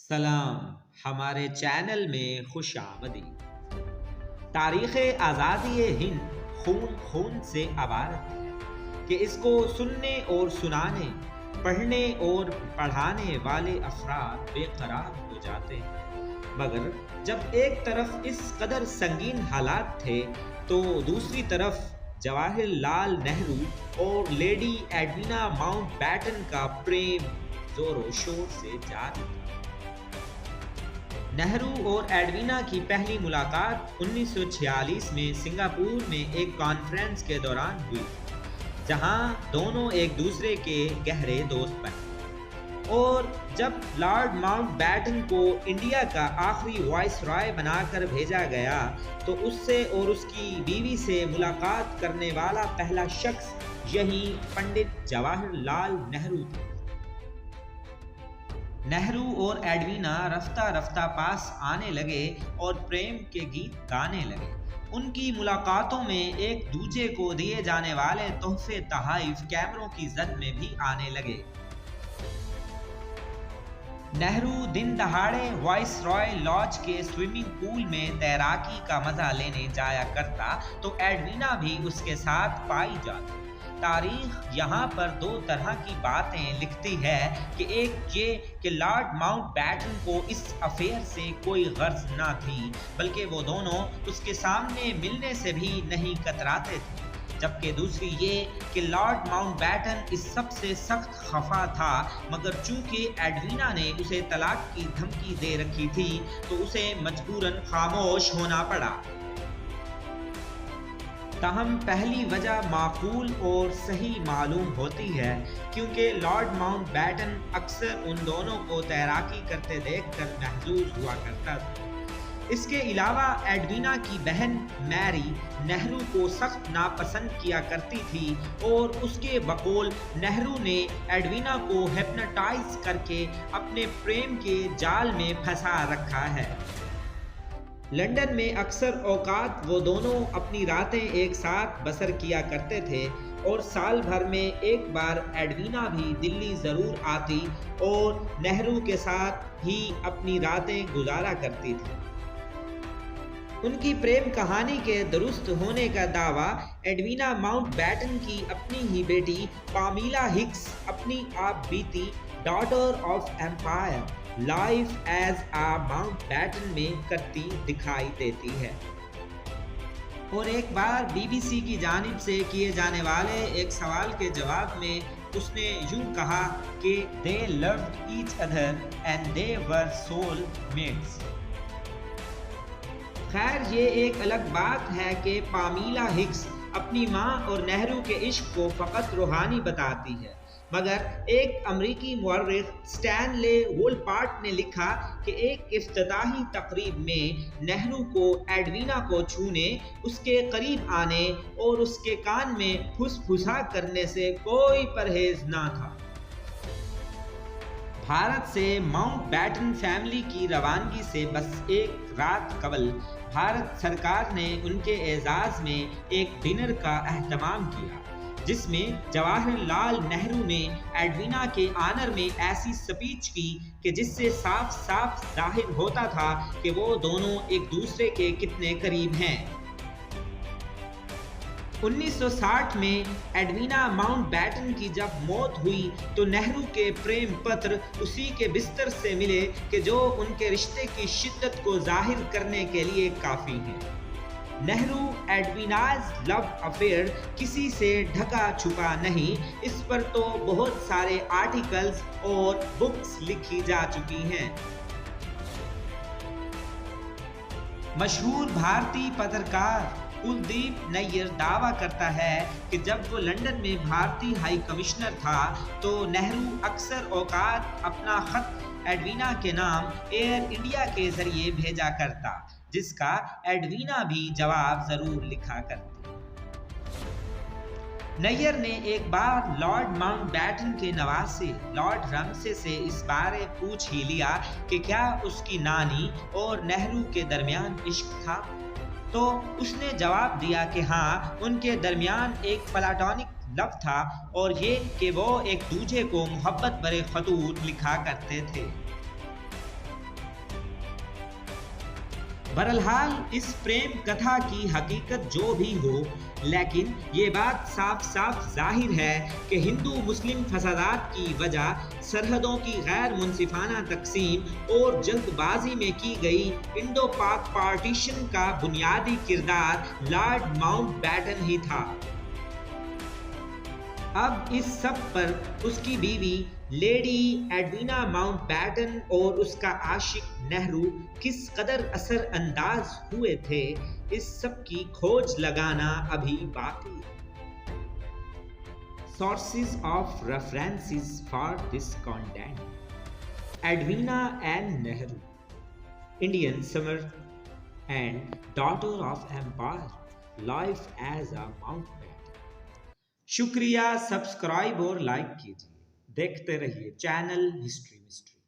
सलाम। हमारे चैनल में खुश आमदीद। तारीख़ आज़ादी हिंद खून खून से अबारत है कि इसको सुनने और सुनाने, पढ़ने और पढ़ाने वाले अफराद बेकरार हो जाते हैं। मगर जब एक तरफ इस कदर संगीन हालात थे तो दूसरी तरफ जवाहरलाल नेहरू और लेडी एडविना माउंटबैटन का प्रेम जोरों शोर से जारी था। नेहरू और एडविना की पहली मुलाकात 1946 में सिंगापुर में एक कॉन्फ्रेंस के दौरान हुई, जहां दोनों एक दूसरे के गहरे दोस्त बने। और जब लॉर्ड माउंटबैटन को इंडिया का आखिरी वाइसरॉय बनाकर भेजा गया तो उससे और उसकी बीवी से मुलाकात करने वाला पहला शख्स यही पंडित जवाहरलाल नेहरू थे। नेहरू और एडविना रफ्ता रफ्ता पास आने लगे और प्रेम के गीत गाने लगे। उनकी मुलाकातों में एक दूजे को दिए जाने वाले तोहफे तहाइफ कैमरों की जद में भी आने लगे। नेहरू दिन दहाड़े वाइसरॉय लॉज के स्विमिंग पूल में तैराकी का मजा लेने जाया करता तो एडविना भी उसके साथ पाई जाती। तारीख यहाँ पर दो तरह की बातें लिखती है कि एक ये कि लॉर्ड माउंटबैटन को इस अफेयर से कोई गर्ज ना थी, बल्कि वो दोनों उसके सामने मिलने से भी नहीं कतराते थे, जबकि दूसरी ये कि लॉर्ड माउंटबैटन इस सब से सख्त खफा था, मगर चूंकि एडविना ने उसे तलाक की धमकी दे रखी थी तो उसे मजबूरन खामोश होना पड़ा। ताहम पहली वजह माकूल और सही मालूम होती है, क्योंकि लॉर्ड माउंटबैटन अक्सर उन दोनों को तैराकी करते देखकर महजूज हुआ करता था। इसके अलावा एडविना की बहन मैरी नेहरू को सख्त नापसंद किया करती थी और उसके बकौल नेहरू ने एडविना को हिप्नोटाइज करके अपने प्रेम के जाल में फंसा रखा है। लंदन में अक्सर औकात वो दोनों अपनी रातें एक साथ बसर किया करते थे और साल भर में एक बार एडविना भी दिल्ली ज़रूर आती और नेहरू के साथ ही अपनी रातें गुजारा करती थी। उनकी प्रेम कहानी के दुरुस्त होने का दावा एडविना माउंटबैटन की अपनी ही बेटी पामीला हिक्स अपनी आप बीती daughter of empire life as a Mountbatten में करती दिखाई देती है। और एक बार बीबीसी की जानिब से किए जाने वाले एक सवाल के जवाब में उसने यूं कहा कि they loved each other and they were soul mates. खैर, ये एक अलग बात है कि पामीला हिक्स अपनी माँ और नेहरू के इश्क को फ़कत रूहानी बताती है, मगर एक अमरीकी मुअर्रिख स्टैनले वोलपार्ट ने लिखा कि एक इफ्तिताही तकरीब में नेहरू को एडविना को छूने, उसके करीब आने और उसके कान में फुसफुसा करने से कोई परहेज ना था। भारत से माउंटबैटन फैमिली की रवानगी से बस एक रात कबल भारत सरकार ने उनके एजाज़ में एक डिनर का एहतमाम किया, जिसमें जवाहरलाल नेहरू ने एडविना के आनर में ऐसी स्पीच की कि जिससे साफ साफ जाहिर होता था कि वो दोनों एक दूसरे के कितने करीब हैं। 1960 में एडविना माउंटबैटन की जब मौत हुई तो नेहरू के प्रेम पत्र उसी के बिस्तर से मिले कि जो उनके रिश्ते की शिद्दत को जाहिर करने के लिए काफ़ी है। नेहरू एडविनाज लव अफेयर किसी से ढका छुपा नहीं, इस पर तो बहुत सारे आर्टिकल्स और बुक्स लिखी जा चुकी हैं। मशहूर भारतीय पत्रकार कुलदीप नैयर दावा करता है कि जब वो लंदन में भारतीय हाई कमिश्नर था तो नेहरू अक्सर औकात अपना खत एडविना के नाम एयर इंडिया के जरिए भेजा करता, जिसका एडविना भी जवाब जरूर लिखा करती। नैयर ने एक बार लॉर्ड माउंटबैटन के नवासे लॉर्ड रमसे से इस बारे पूछ ही लिया कि क्या उसकी नानी और नेहरू के दरमियान इश्क था, तो उसने जवाब दिया कि हाँ, उनके दरमियान एक प्लाटोनिक लव था और ये कि वो एक दूजे को मोहब्बत भरे खतूत लिखा करते थे। बहरहाल इस प्रेम कथा की हकीकत जो भी हो, लेकिन ये बात साफ साफ जाहिर है कि हिंदू मुस्लिम फसादात की वजह सरहदों की गैर मुनसिफाना तकसीम और जल्दबाजी में की गई इंडो पाक पार्टीशन का बुनियादी किरदार लॉर्ड माउंटबेटन ही था। अब इस सब पर उसकी बीवी लेडी एडविना माउंटबेटन और उसका आशिक नेहरू किस कदर असरअंदाज हुए थे, इस सब की खोज लगाना अभी बाकी है। Sources of references for this content: Edwina Ann Nehru, Indian summer and daughter of empire, life as a Mountbatten। शुक्रिया, सब्सक्राइब और लाइक कीजिए। देखते रहिए चैनल हिस्ट्री मिस्ट्री।